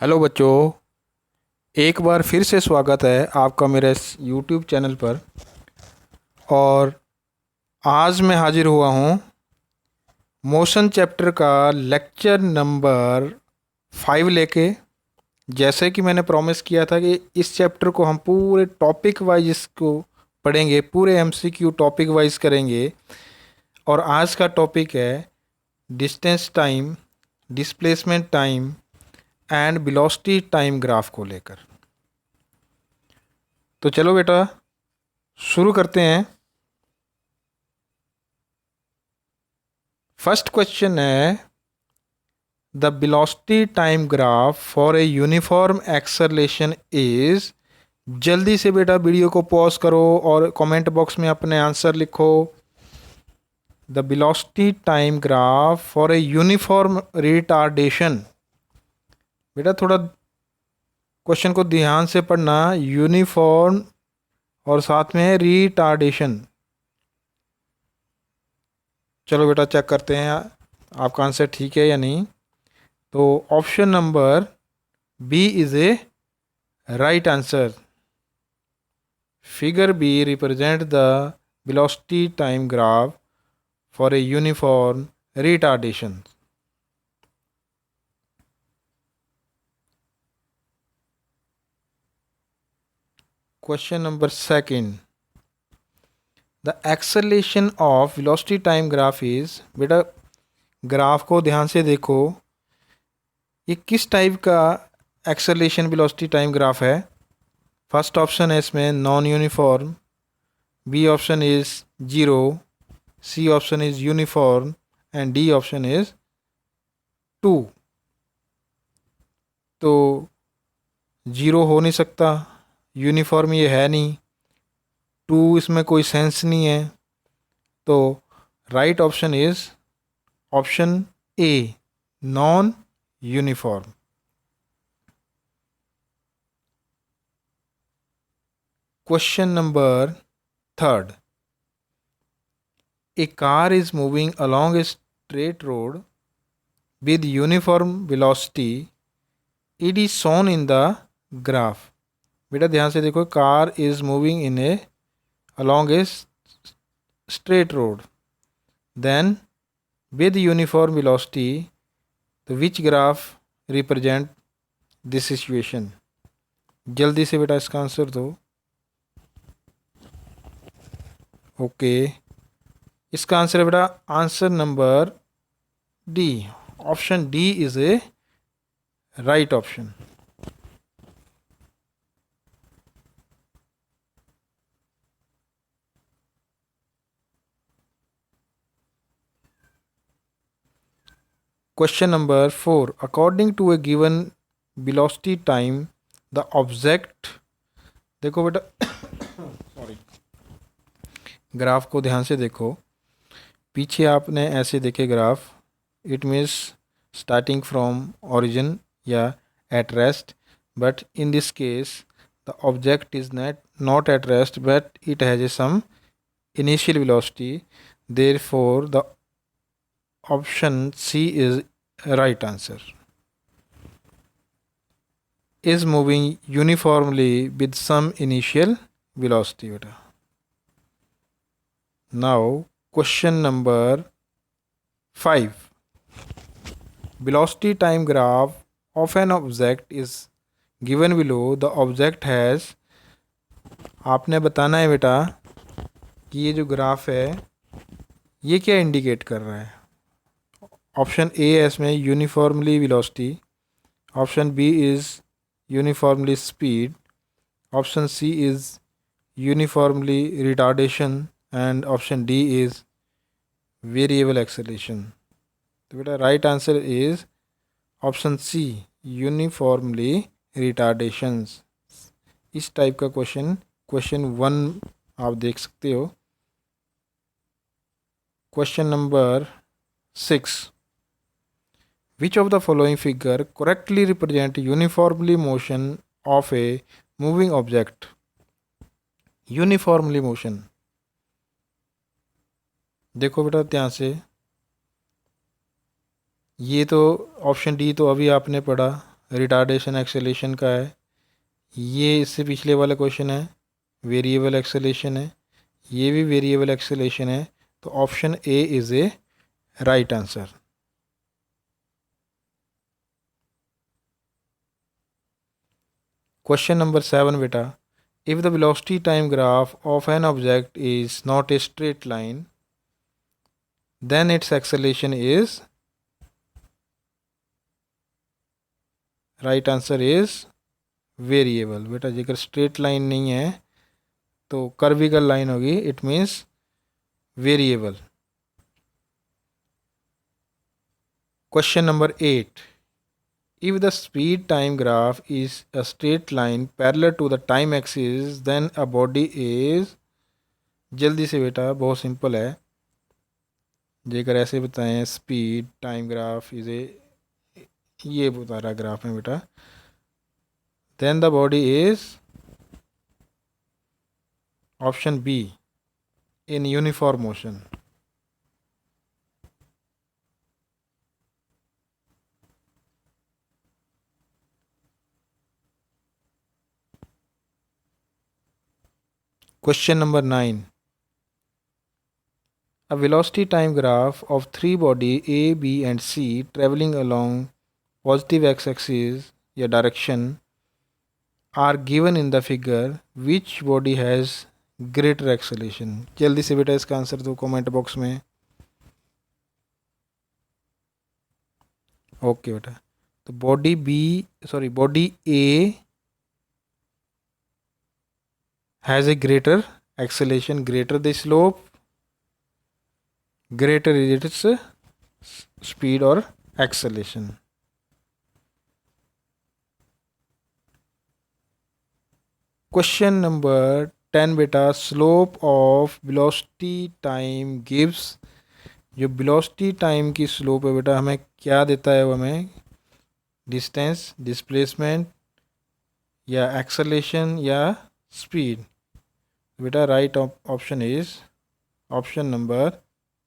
Hello बच्चों, एक बार फिर से स्वागत है आपका मेरे इस यूट्यूब चैनल पर। और आज मैं हाजिर हुआ हूँ मोशन चैप्टर का लेक्चर नंबर 5 लेके। जैसे कि मैंने प्रॉमिस किया था कि इस चैप्टर को हम पूरे टॉपिक वाइज इसको पढ़ेंगे, पूरे एमसीक्यू टॉपिक वाइज करेंगे। और आज का टॉपिक है distance time, displacement time and velocity time graph को लेकर। तो चलो बेटा शुरू करते हैं। फर्स्ट क्वेश्चन है the velocity time graph for A uniform acceleration is. जल्दी से बेटा वीडियो को पॉज करो और कमेंट बॉक्स में अपने आंसर लिखो। The velocity time graph for A uniform retardation. बेटा थोड़ा क्वेश्चन को ध्यान से पढ़ना। यूनिफॉर्म और साथ में रिटार्डेशन। चलो बेटा चेक करते हैं आपका आंसर ठीक है या नहीं। तो option number B is A right answer. Figure B represent the velocity time graph for A uniform retardation. Question number second, the acceleration of velocity time graph is. बेटा ग्राफ को ध्यान से देखो, ये किस टाइप का एक्सेलरेशन वेलोसिटी टाइम ग्राफ है। First option है इसमें non uniform, B option is zero, C option is uniform and D option is 2। तो जीरो हो नहीं सकता, यूनिफॉर्म ये है नहीं, 2 इसमें कोई सेंस नहीं है। तो right option is option A, non uniform. Question number third, a car is moving along a straight road with uniform velocity. It is shown in the graph. बेटा ध्यान से देखो, car is moving in A along a straight road, then with uniform velocity. तो which graph represent this situation? जल्दी से बेटा इसका answer दो। ओके, इसका आंसर है बेटा answer number D. Option D is A right option. Question number 4. According to a given velocity time, the object। देखो बेटा सॉरी, ग्राफ को ध्यान से देखो। पीछे आपने ऐसे देखे graph, it means starting from origin या at rest, but in this case the object is not at rest but it has a some initial velocity. Therefore the option C is right answer. Is moving uniformly with some initial velocity beta. Now question number 5. Velocity time graph of an object is given below. The object has। आपने बताना है बेटा कि ये जो graph है ये क्या इंडिकेट कर रहा है। ऑप्शन ए है इसमें uniformly velocity, option B is uniformly speed, option C is uniformly retardation and option D is variable acceleration. तो बेटा right answer is option C, uniformly retardations. इस टाइप का क्वेश्चन 1 आप देख सकते हो। Question number 6. Which of the following figure correctly represent uniformly motion of a moving object? Uniformly motion। देखो बेटा ध्यान से, ये तो ऑप्शन डी तो अभी आपने पढ़ा, रिटार्डेशन एक्सेलेरेशन का है, ये इससे पिछले वाला क्वेश्चन है, वेरिएबल एक्सेलेरेशन है, ये भी वेरिएबल एक्सेलेरेशन है। तो option A is A right answer. Question number 7 बेटा, if the velocity time graph of an object is not a straight line then its acceleration is, right answer is variable. बेटा जेकर straight line नहीं है तो कर्विकल line होगी, it means variable. Question number 8, if the speed time graph is a straight line parallel to the time axis then a body is, जल्दी से बेटा बहुत सिंपल है, जेकर ऐसे बताएं speed time graph is A, ये बता रहा ग्राफ में बेटा, then the body is option B in uniform motion. Question number 9. A velocity time graph of three body A, B and C traveling along positive x-axis या direction are given in the figure. Which body has greater acceleration? जल्दी से बेटा इसका answer दो comment box में। Okay बेटा, तो body A has a greater acceleration, greater the slope, greater is its speed or acceleration. Question number 10 बेटा, slope of velocity time gives, जो velocity time की slope है बेटा हमें क्या देता है, वो हमें distance, displacement या acceleration या speed। बेटा right option is option number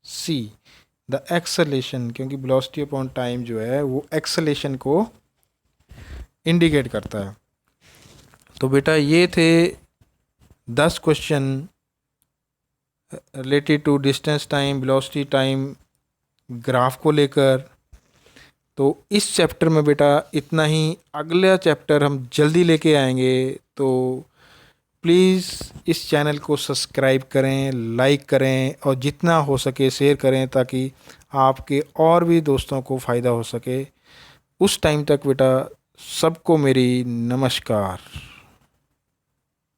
C, the acceleration, क्योंकि वेलोसिटी अपॉन टाइम जो है वो एक्सेलेरेशन को इंडिकेट करता है। तो बेटा ये थे 10 question related to distance time, velocity time graph को लेकर। तो इस चैप्टर में बेटा इतना ही, अगला चैप्टर हम जल्दी लेके आएंगे। तो प्लीज़ इस चैनल को सब्सक्राइब करें, लाइक करें और जितना हो सके शेयर करें, ताकि आपके और भी दोस्तों को फ़ायदा हो सके। उस टाइम तक बेटा सबको मेरी नमस्कार।